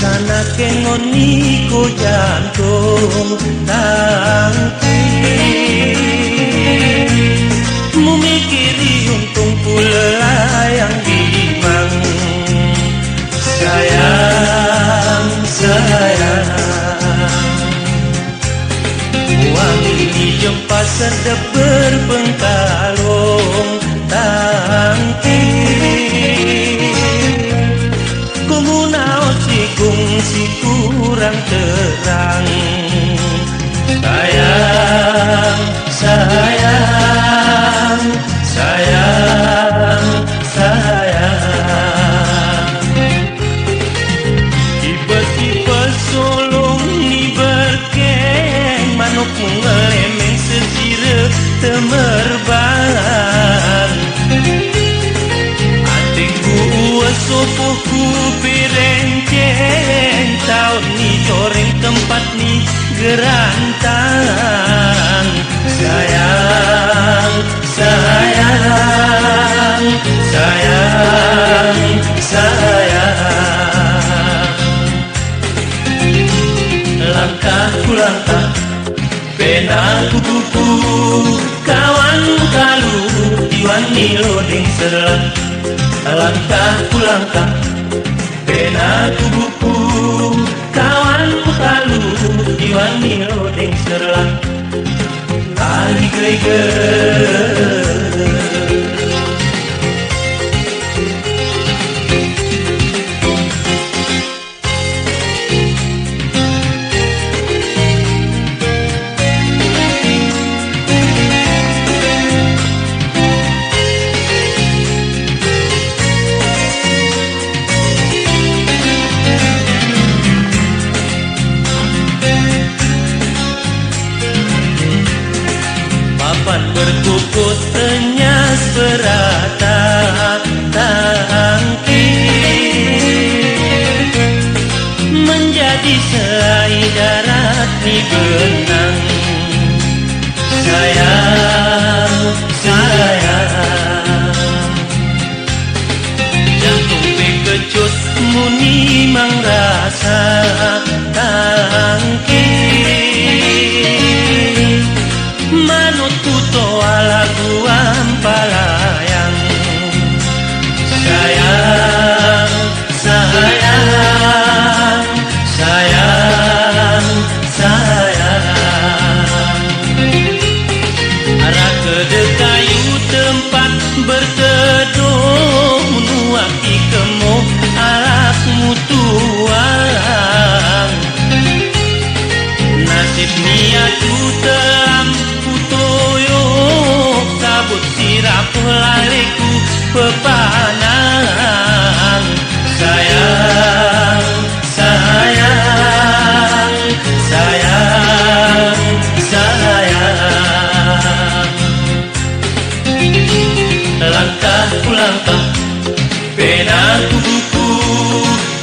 sana kengoni ko jantung tangki memikiri untung pula yang dimang sayang uang ini jempat sedep berpengkalung tangki si kurang terang sayang tiba-tiba solong ni berkeng manuk mengelemeng sesira temerbang adikku sopoku berenceng tahun ni coreng tempat ni gerantang sayang langkahku langkah penaku buku kawan kalu diwani lodeng serlah langkahku langkah penaku buku kawan kalu diwani lodeng serlah lagi geger berkukus tenyas berata tangki menjadi selai darat di benang sayang jantung bekecut muni mang rasa tangki manut kuto ala guam palayang sayang arah kedekayu tempat berteduh menuaki kemo alas mutuang nasib niatu telam sabut sirap lariku pepanang sayang langkahku langkah penaku buku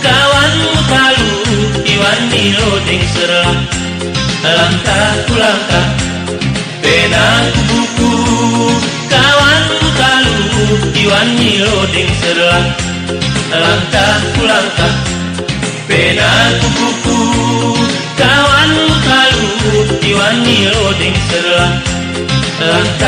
kawan kalu diwani lodeng serlah langkahku langkah penaku buku kawan kalu diwani lodeng serlah langkahku langkah penaku buku kawan kalu diwani lodeng serlah langkah